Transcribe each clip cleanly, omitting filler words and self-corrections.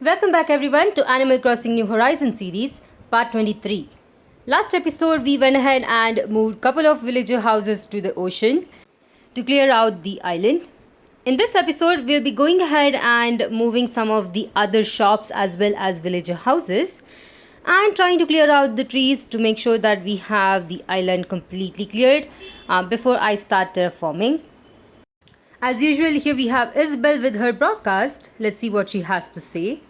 Welcome back everyone to Animal Crossing New Horizons series, part 23. Last episode we went ahead and moved couple of villager houses to the ocean to clear out the island. In this episode we'll be going ahead and moving some of the other shops as well as villager houses and trying to clear out the trees to make sure that we have the island completely cleared before I start terraforming. As usual, here we have Isabel with her broadcast. Let's see what she has to say.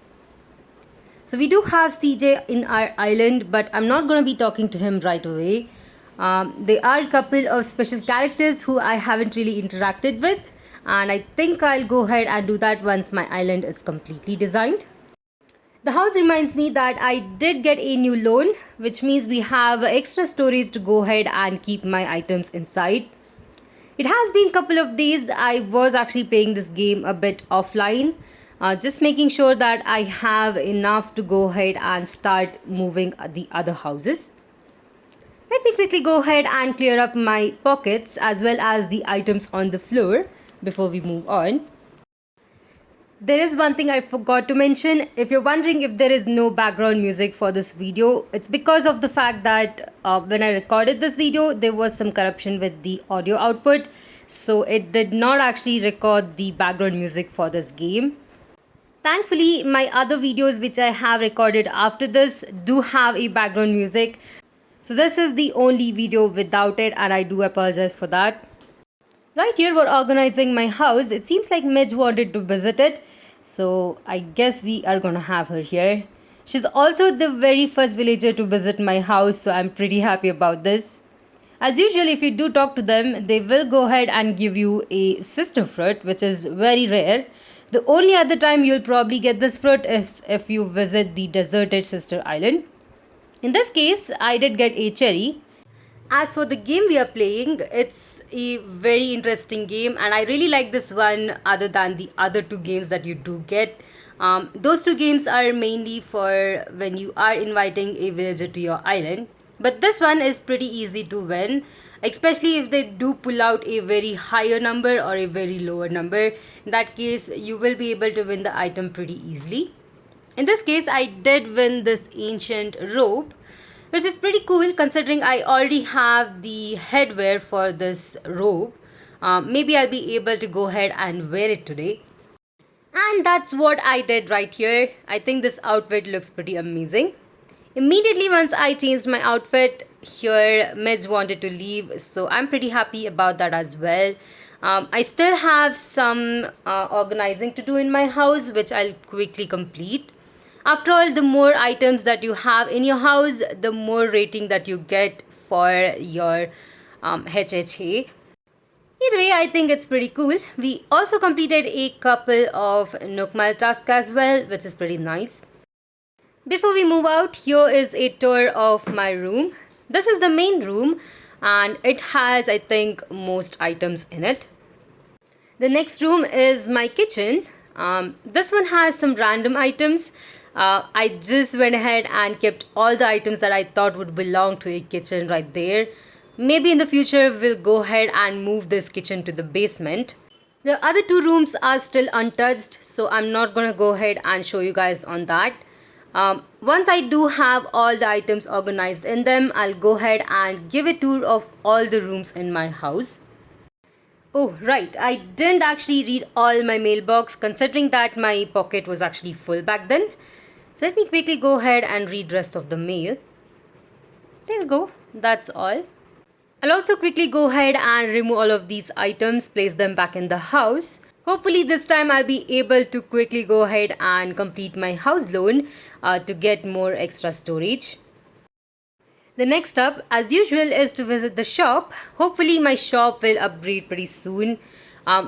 So we do have CJ in our island, but I'm not going to be talking to him right away. There are a couple of special characters who I haven't really interacted with, and I think I'll go ahead and do that once my island is completely designed. The house reminds me that I did get a new loan, which means we have extra storage to go ahead and keep my items inside. It has been a couple of days. I was actually playing this game a bit offline, just making sure that I have enough to go ahead and start moving the other houses. Let me quickly go ahead and clear up my pockets as well as the items on the floor before we move on. There is one thing I forgot to mention. If you're wondering if there is no background music for this video, it's because of the fact that when I recorded this video, there was some corruption with the audio output. So it did not actually record the background music for this game. Thankfully, my other videos which I have recorded after this do have a background music. So this is the only video without it, and I do apologize for that. Right here we're organizing my house. It seems like Midge wanted to visit it, so I guess we are gonna have her here. She's also the very first villager to visit my house, so I'm pretty happy about this. As usual, if you do talk to them, they will go ahead and give you a sister fruit, which is very rare. The only other time you'll probably get this fruit is if you visit the deserted sister island. In this case, I did get a cherry. As for the game we are playing, it's a very interesting game and I really like this one other than the other two games that you do get. Those two games are mainly for when you are inviting a villager to your island. But this one is pretty easy to win, especially if they do pull out a very higher number or a very lower number. In that case, you will be able to win the item pretty easily. In this case, I did win this ancient robe, which is pretty cool considering I already have the headwear for this robe. Maybe I'll be able to go ahead and wear it today. And that's what I did right here. I think this outfit looks pretty amazing. Immediately once I changed my outfit, here Midge wanted to leave, so I'm pretty happy about that as well. I still have some organizing to do in my house, which I'll quickly complete. After all, the more items that you have in your house, the more rating that you get for your HHA. Either way, I think it's pretty cool. We also completed a couple of Nook Mile tasks as well, which is pretty nice. Before we move out, here is a tour of my room. This is the main room and it has, I think, most items in it. The next room is my kitchen. This one has some random items. I just went ahead and kept all the items that I thought would belong to a kitchen right there. Maybe in the future we'll go ahead and move this kitchen to the basement. The other two rooms are still untouched, so I'm not gonna go ahead and show you guys on that. Once I do have all the items organized in them, I'll go ahead and give a tour of all the rooms in my house. Oh right, I didn't actually read all my mailbox considering that my pocket was actually full back then. So let me quickly go ahead and read rest of the mail. There we go, that's all. I'll also quickly go ahead and remove all of these items, place them back in the house. Hopefully this time I'll be able to quickly go ahead and complete my house loan to get more extra storage. The next up, as usual, is to visit the shop. Hopefully my shop will upgrade pretty soon.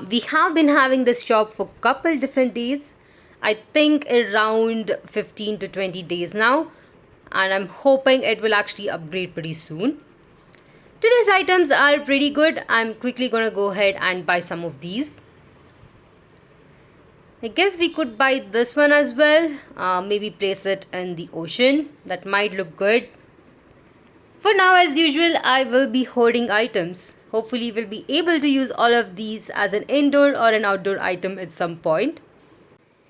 We have been having this shop for a couple different days. I think around 15 to 20 days now. And I'm hoping it will actually upgrade pretty soon. Today's items are pretty good. I'm quickly gonna go ahead and buy some of these. I guess we could buy this one as well. Maybe place it in the ocean. That might look good. For now, as usual, I will be hoarding items. Hopefully, we'll be able to use all of these as an indoor or an outdoor item at some point.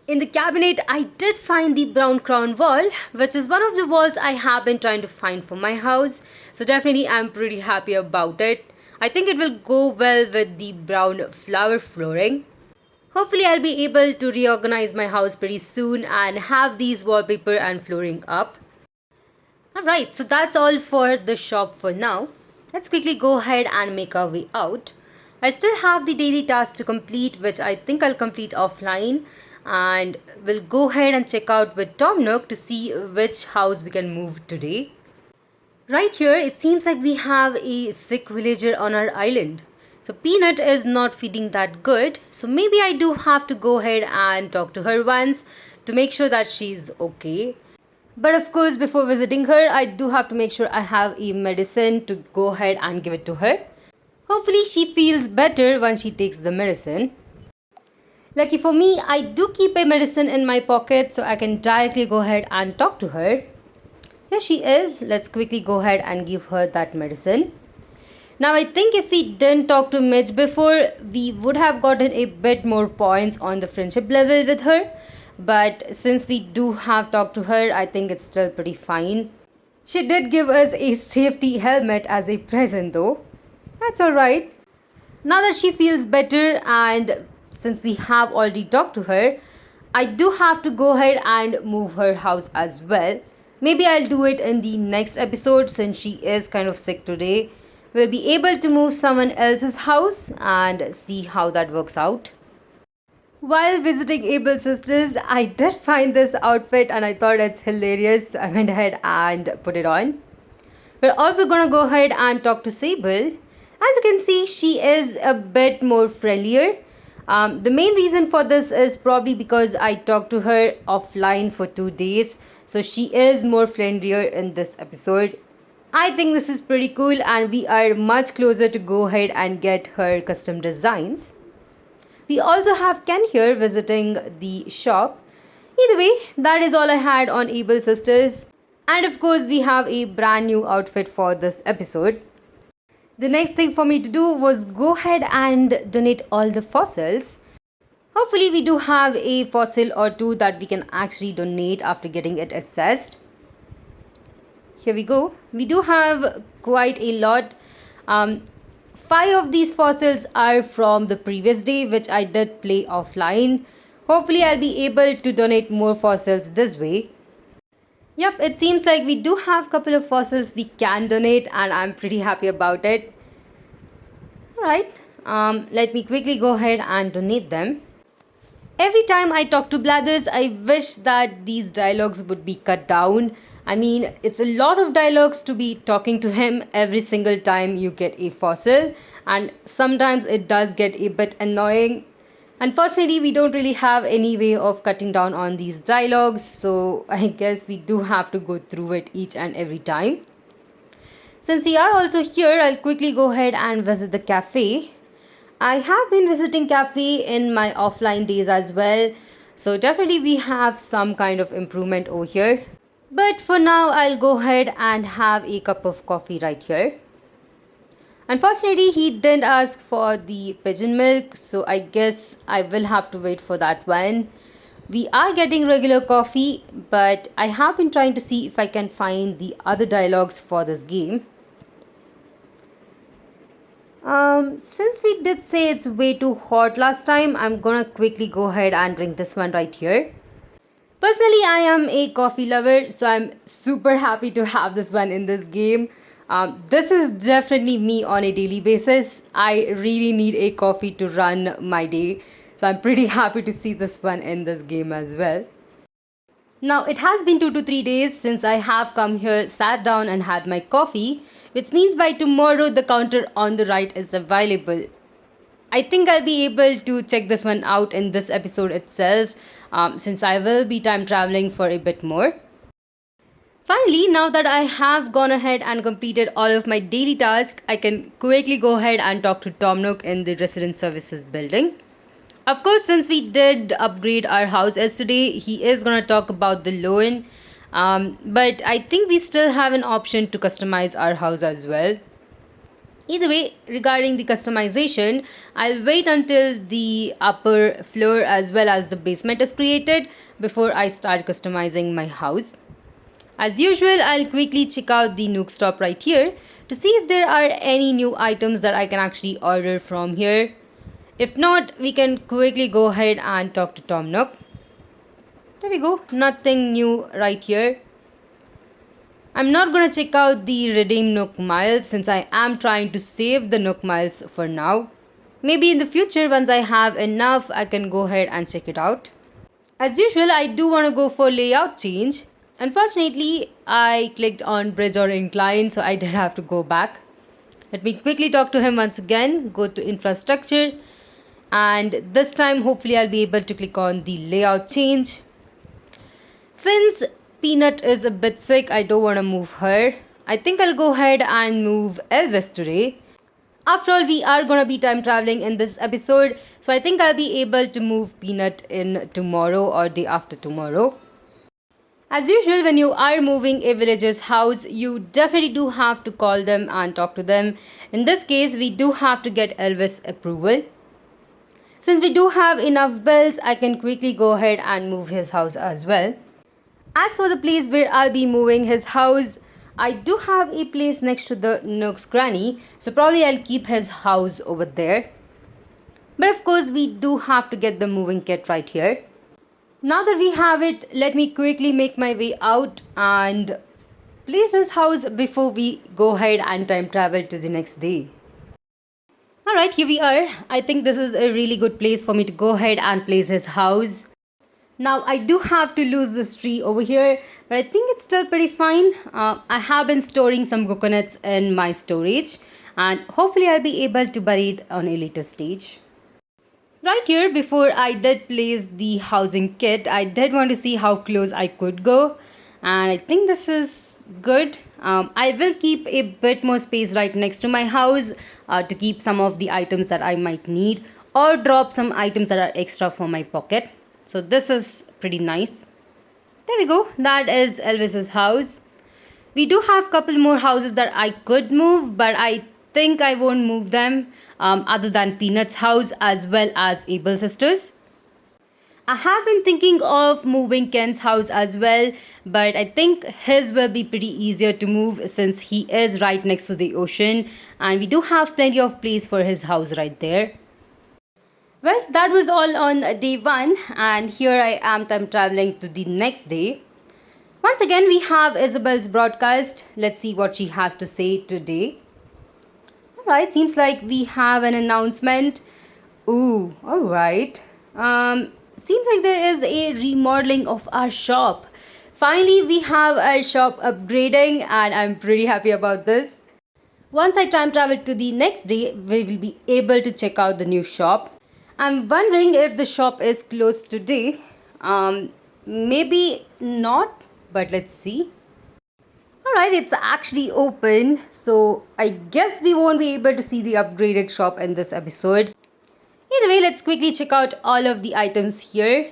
In the cabinet, I did find the brown crown wall, which is one of the walls I have been trying to find for my house. So definitely I'm pretty happy about it. I think it will go well with the brown flower flooring. Hopefully I'll be able to reorganize my house pretty soon and have these wallpaper and flooring up. Alright, so that's all for the shop for now. Let's quickly go ahead and make our way out. I still have the daily task to complete, which I think I'll complete offline, and we'll go ahead and check out with Tom Nook to see which house we can move today. Right here, it seems like we have a sick villager on our island. So Peanut is not feeling that good, so maybe I do have to go ahead and talk to her once to make sure that she's okay. But of course, before visiting her, I do have to make sure I have a medicine to go ahead and give it to her. Hopefully she feels better when she takes the medicine. Lucky for me, I do keep a medicine in my pocket so I can directly go ahead and talk to her. Here she is. Let's quickly go ahead and give her that medicine. Now I think if we didn't talk to Midge before, we would have gotten a bit more points on the friendship level with her. But since we do have talked to her, I think it's still pretty fine. She did give us a safety helmet as a present though. That's alright. Now that she feels better and since we have already talked to her, I do have to go ahead and move her house as well. Maybe I'll do it in the next episode since she is kind of sick today. We'll be able to move someone else's house and see how that works out. While visiting Abel's sisters, I did find this outfit and I thought it's hilarious. I went ahead and put it on. We're also gonna go ahead and talk to Sable. As you can see, she is a bit more friendlier. The main reason for this is probably because I talked to her offline for 2 days. So she is more friendlier in this episode. I think this is pretty cool and we are much closer to go ahead and get her custom designs. We also have Ken here visiting the shop. Either way, that is all I had on Able Sisters. And of course, we have a brand new outfit for this episode. The next thing for me to do was go ahead and donate all the fossils. Hopefully, we do have a fossil or two that we can actually donate after getting it assessed. Here we go. We do have quite a lot. 5 of these fossils are from the previous day, which I did play offline. Hopefully, I'll be able to donate more fossils this way. Yep, it seems like we do have a couple of fossils we can donate and I'm pretty happy about it. Alright, let me quickly go ahead and donate them. Every time I talk to Blathers, I wish that these dialogues would be cut down. I mean, it's a lot of dialogues to be talking to him every single time you get a fossil, and sometimes it does get a bit annoying. Unfortunately, we don't really have any way of cutting down on these dialogues, so I guess we do have to go through it each and every time. Since we are also here, I'll quickly go ahead and visit the cafe. I have been visiting cafe in my offline days as well, so definitely we have some kind of improvement over here. But for now, I'll go ahead and have a cup of coffee right here. Unfortunately, he didn't ask for the pigeon milk, so I guess I will have to wait for that one. We are getting regular coffee, but I have been trying to see if I can find the other dialogues for this game. Since we did say it's way too hot last time, I'm gonna quickly go ahead and drink this one right here. Personally, I am a coffee lover, so I'm super happy to have this one in this game. This is definitely me on a daily basis. I really need a coffee to run my day, so I'm pretty happy to see this one in this game as well. Now, it has been 2 to 3 days since I have come here, sat down and had my coffee, which means by tomorrow the counter on the right is available. I think I'll be able to check this one out in this episode itself, since I will be time traveling for a bit more. Finally, now that I have gone ahead and completed all of my daily tasks, I can quickly go ahead and talk to Tom Nook in the resident services building. Of course, since we did upgrade our house yesterday, he is going to talk about the loan. But I think we still have an option to customize our house as well. Either way, regarding the customization, I'll wait until the upper floor as well as the basement is created before I start customizing my house. As usual, I'll quickly check out the Nook stop right here to see if there are any new items that I can actually order from here. If not, we can quickly go ahead and talk to Tom Nook. There we go, nothing new right here. I'm not gonna check out the redeem Nook miles since I am trying to save the Nook miles for now. Maybe in the future, once I have enough, I can go ahead and check it out. As usual, I do want to go for layout change. Unfortunately, I clicked on bridge or incline, so I did have to go back. Let me quickly talk to him once again, go to infrastructure, and this time hopefully I'll be able to click on the layout change. Since Peanut is a bit sick, I don't want to move her. I think I'll go ahead and move Elvis today. After all, we are gonna be time traveling in this episode, so I think I'll be able to move Peanut in tomorrow or day after tomorrow. As usual, when you are moving a villager's house, you definitely do have to call them and talk to them. In this case, we do have to get Elvis' approval. Since we do have enough bells, I can quickly go ahead and move his house as well. As for the place where I'll be moving his house, I do have a place next to the Nook's granny, so probably I'll keep his house over there. But of course, we do have to get the moving kit right here. Now that we have it, let me quickly make my way out and place his house before we go ahead and time travel to the next day. Alright, here we are. I think this is a really good place for me to go ahead and place his house. Now I do have to lose this tree over here, but I think it's still pretty fine. I have been storing some coconuts in my storage and hopefully I'll be able to bury it on a later stage. Right here, before I did place the housing kit, I did want to see how close I could go, and I think this is good. I will keep a bit more space right next to my house to keep some of the items that I might need or drop some items that are extra for my pocket. So this is pretty nice. There we go. That is Elvis's house. We do have a couple more houses that I could move, but I think I won't move them other than Peanut's house as well as Abel's sister's. I have been thinking of moving Ken's house as well, but I think his will be pretty easier to move since he is right next to the ocean and we do have plenty of place for his house right there. Well, that was all on day 1 and here I am time traveling to the next day. Once again, we have Isabel's broadcast. Let's see what she has to say today. Alright, seems like we have an announcement. Ooh, alright. Seems like there is a remodeling of our shop. Finally, we have our shop upgrading and I'm pretty happy about this. Once I time travel to the next day, we will be able to check out the new shop. I'm wondering if the shop is closed today. Maybe not, but let's see. Alright, it's actually open, so I guess we won't be able to see the upgraded shop in this episode. Either way, let's quickly check out all of the items here.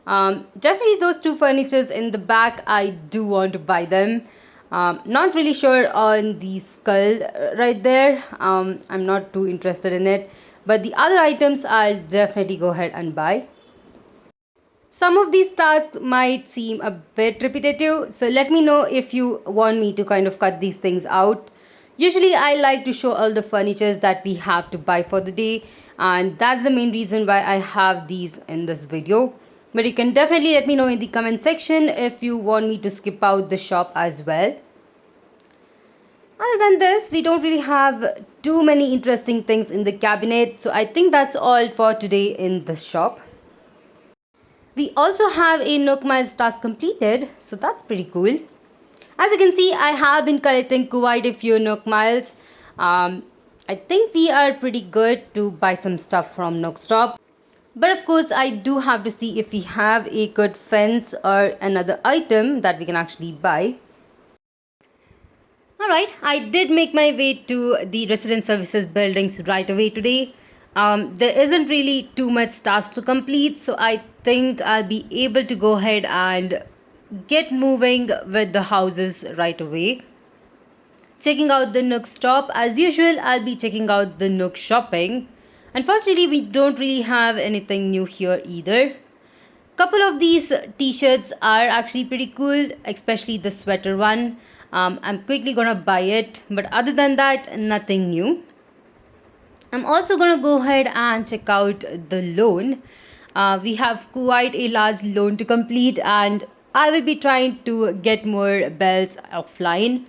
Definitely those 2 furnitures in the back, I do want to buy them. Not really sure on the skull right there. I'm not too interested in it. But the other items I'll definitely go ahead and buy. Some of these tasks might seem a bit repetitive, so let me know if you want me to kind of cut these things out. Usually I like to show all the furnitures that we have to buy for the day, and that's the main reason why I have these in this video. But you can definitely let me know in the comment section if you want me to skip out the shop as well. Other than this, we don't really have too many interesting things in the cabinet, so I think that's all for today in this shop. We also have a Nook Miles task completed, so that's pretty cool. As you can see, I have been collecting quite a few Nook Miles. I think we are pretty good to buy some stuff from Nook Stop. But of course, I do have to see if we have a good fence or another item that we can actually buy. Alright, I did make my way to the resident services buildings right away today. There isn't really too much tasks to complete, so I think I'll be able to go ahead and get moving with the houses right away. checking out the Nook stop. As usual, I'll be checking out the Nook shopping. Unfortunately, we don't really have anything new here either. Couple of these t-shirts are actually pretty cool, especially the sweater one. I'm quickly gonna buy it, but other than that, nothing new. I'm also gonna go ahead and check out the loan. We have quite a large loan to complete, and I will be trying to get more bells offline.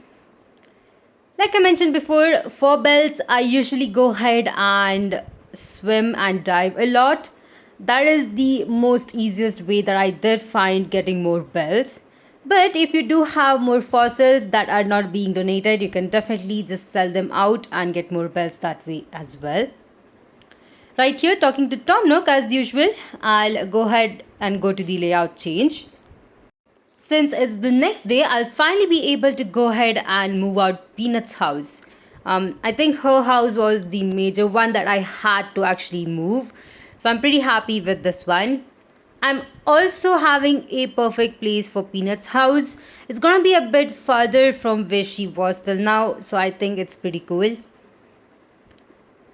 Like I mentioned before, for bells, I usually go ahead and swim and dive a lot. That is the most easiest way that I did find getting more bells. But if you do have more fossils that are not being donated, you can definitely just sell them out and get more bells that way as well. Right here, talking to Tom Nook as usual, I'll go ahead and go to the layout change. Since it's the next day, I'll finally be able to go ahead and move out Peanut's house. I think her house was the major one that I had to actually move. So I'm pretty happy with this one. I'm also having a perfect place for Peanut's house. It's gonna be a bit further from where she was till now, so I think it's pretty cool.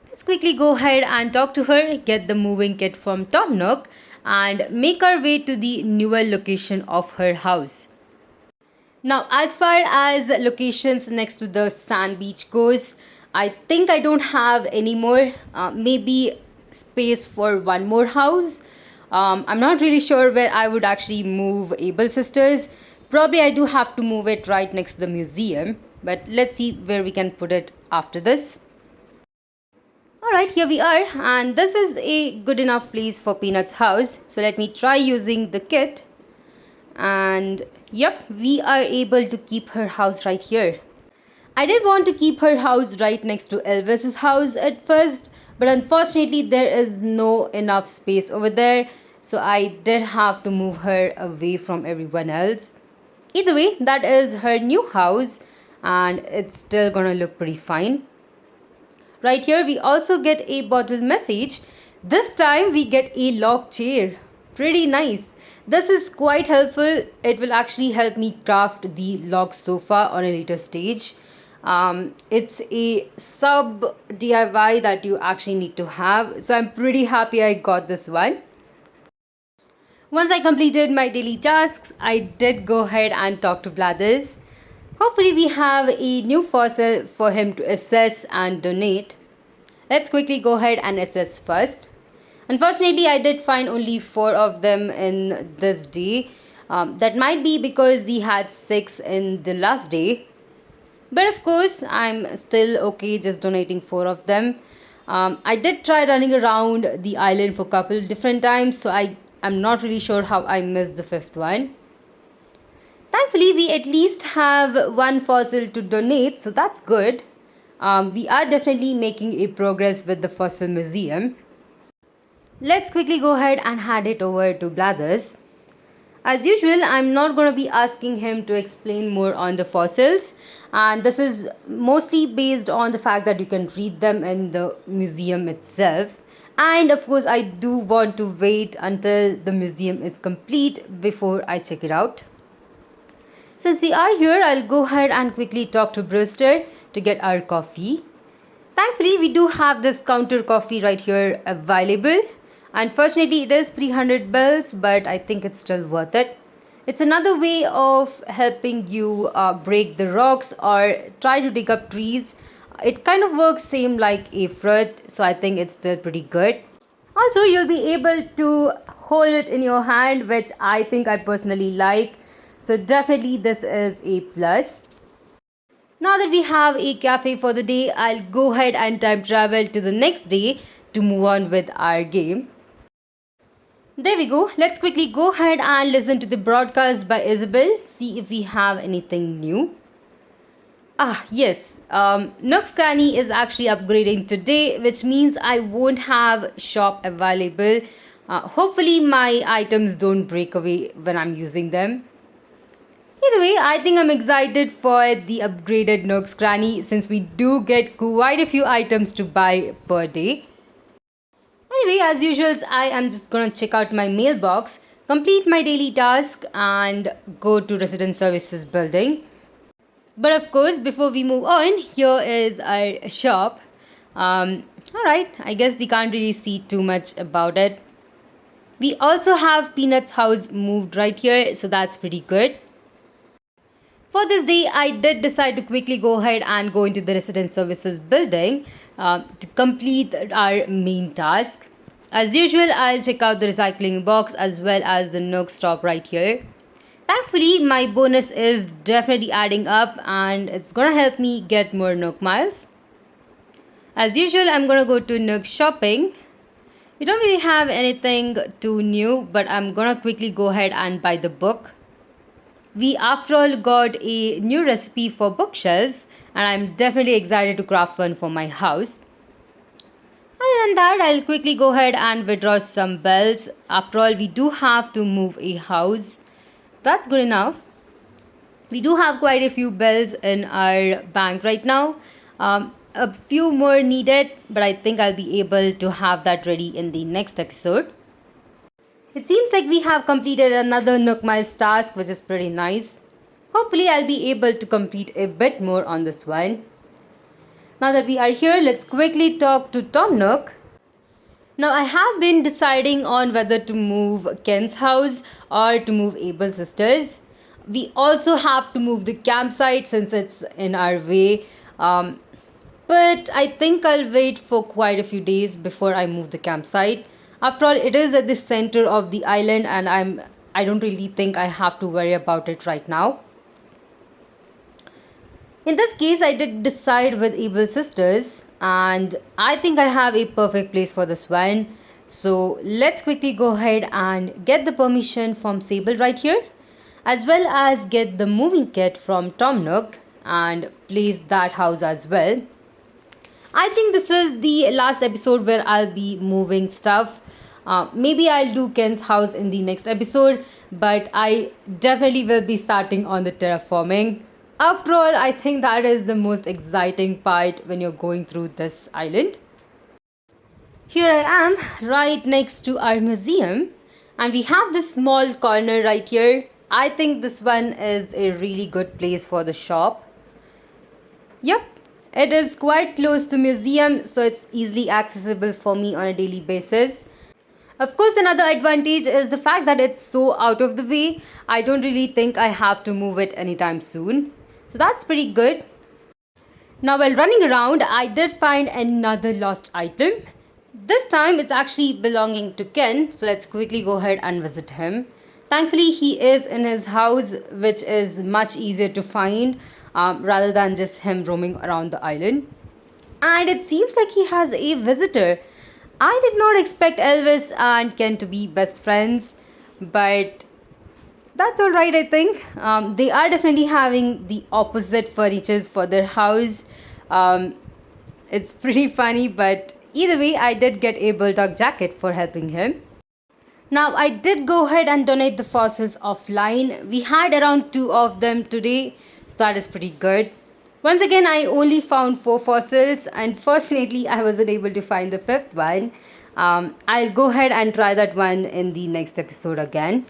Let's quickly go ahead and talk to her, get the moving kit from Tom Nook, and make our way to the newer location of her house. Now, as far as locations next to the sand beach goes, I think I don't have any more. Maybe space for one more house. I'm not really sure where I would actually move Able Sisters. Probably I do have to move it right next to the museum, but let's see where we can put it after this. Alright, here we are, and this is a good enough place for Peanut's house. So let me try using the kit. And yep, we are able to keep her house right here. I did want to keep her house right next to Elvis's house at first, but unfortunately there is no enough space over there, so I did have to move her away from everyone else. Either way, that is her new house, and it's still gonna look pretty fine. Right here, we also get a bottle message. This time, we get a lock chair. Pretty nice. This is quite helpful. It will actually help me craft the log sofa on a later stage. It's a sub DIY that you actually need to have. So I'm pretty happy I got this one. Once I completed my daily tasks, I did go ahead and talk to Blathers. Hopefully we have a new fossil for him to assess and donate. Let's quickly go ahead and assess first. Unfortunately, I did find only 4 of them in this day. That might be because we had 6 in the last day. But of course, I'm still okay just donating 4 of them. I did try running around the island for a couple different times, so I'm not really sure how I missed the 5th one. Thankfully, we at least have 1 fossil to donate, so that's good. We are definitely making a progress with the fossil museum. Let's quickly go ahead and hand it over to Blathers. As usual, I'm not going to be asking him to explain more on the fossils, and this is mostly based on the fact that you can read them in the museum itself. And of course, I do want to wait until the museum is complete before I check it out. Since we are here, I'll go ahead and quickly talk to Brewster to get our coffee. Thankfully, we do have this counter coffee right here available. Unfortunately, it is 300 bells, but I think it's still worth it. It's another way of helping you break the rocks or try to dig up trees. It kind of works same like a fruit, so I think it's still pretty good. Also, you'll be able to hold it in your hand, which I think I personally like. So definitely this is a plus. Now that we have a cafe for the day, I'll go ahead and time travel to the next day to move on with our game. There we go. Let's quickly go ahead and listen to the broadcast by Isabel, see if we have anything new. Yes. Nook's Cranny is actually upgrading today, which means I won't have shop available. Hopefully my items don't break away when I'm using them. Either way, I think I'm excited for the upgraded Nook's Cranny since we do get quite a few items to buy per day. Anyway, as usual, I am just gonna check out my mailbox, complete my daily task, and go to Resident Services building. But of course, before we move on, here is our shop. Alright, I guess we can't really see too much about it. We also have Peanut's house moved right here, so that's pretty good. For this day, I did decide to quickly go ahead and go into the resident services building to complete our main task. As usual, I'll check out the recycling box as well as the Nook stop right here. Thankfully, my bonus is definitely adding up and it's gonna help me get more Nook miles. As usual, I'm gonna go to Nook shopping. We don't really have anything too new, but I'm gonna quickly go ahead and buy the book. We after all got a new recipe for bookshelves and I'm definitely excited to craft one for my house. Other than that, I'll quickly go ahead and withdraw some bells. After all, we do have to move a house. That's good enough. We do have quite a few bells in our bank right now. A few more needed, but I think I'll be able to have that ready in the next episode. It seems like we have completed another Nook Miles task, which is pretty nice. Hopefully, I'll be able to complete a bit more on this one. Now that we are here, let's quickly talk to Tom Nook. Now, I have been deciding on whether to move Ken's house or to move Abel's sisters. We also have to move the campsite since it's in our way. But I think I'll wait for quite a few days before I move the campsite. After all, it is at the center of the island and I don't really think I have to worry about it right now. In this case, I did decide with Abel's sisters and I think I have a perfect place for this one. So let's quickly go ahead and get the permission from Sable right here, as well as get the moving kit from Tom Nook and place that house as well. I think this is the last episode where I'll be moving stuff. Maybe I'll do Ken's house in the next episode, but I definitely will be starting on the terraforming. After all, I think that is the most exciting part when you're going through this island. Here I am, right next to our museum, and we have this small corner right here. I think this one is a really good place for the shop. Yep. It is quite close to museum, so it's easily accessible for me on a daily basis. Of course, another advantage is the fact that it's so out of the way. I don't really think I have to move it anytime soon. So that's pretty good. Now while running around, I did find another lost item. This time it's actually belonging to Ken, so let's quickly go ahead and visit him. Thankfully, he is in his house, which is much easier to find rather than just him roaming around the island. And it seems like he has a visitor. I did not expect Elvis and Ken to be best friends, but that's alright, I think. They are definitely having the opposite furnitures for their house. It's pretty funny, but either way, I did get a bulldog jacket for helping him. Now, I did go ahead and donate the fossils offline. We had around 2 of them today, so that is pretty good. Once again, I only found 4 fossils. Unfortunately, I wasn't able to find the 5th one. I'll go ahead and try that one in the next episode again.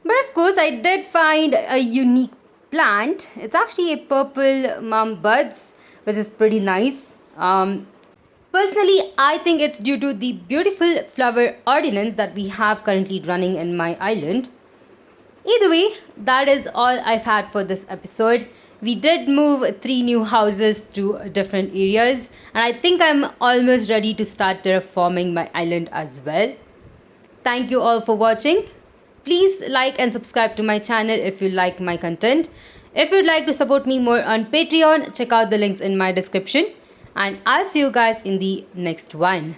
But of course, I did find a unique plant. It's actually a purple mum buds, which is pretty nice. Personally, I think it's due to the beautiful flower ordinance that we have currently running in my island. Either way, that is all I've had for this episode. We did move 3 new houses to different areas, and I think I'm almost ready to start terraforming my island as well. Thank you all for watching. Please like and subscribe to my channel if you like my content. If you'd like to support me more on Patreon, check out the links in my description. And I'll see you guys in the next one.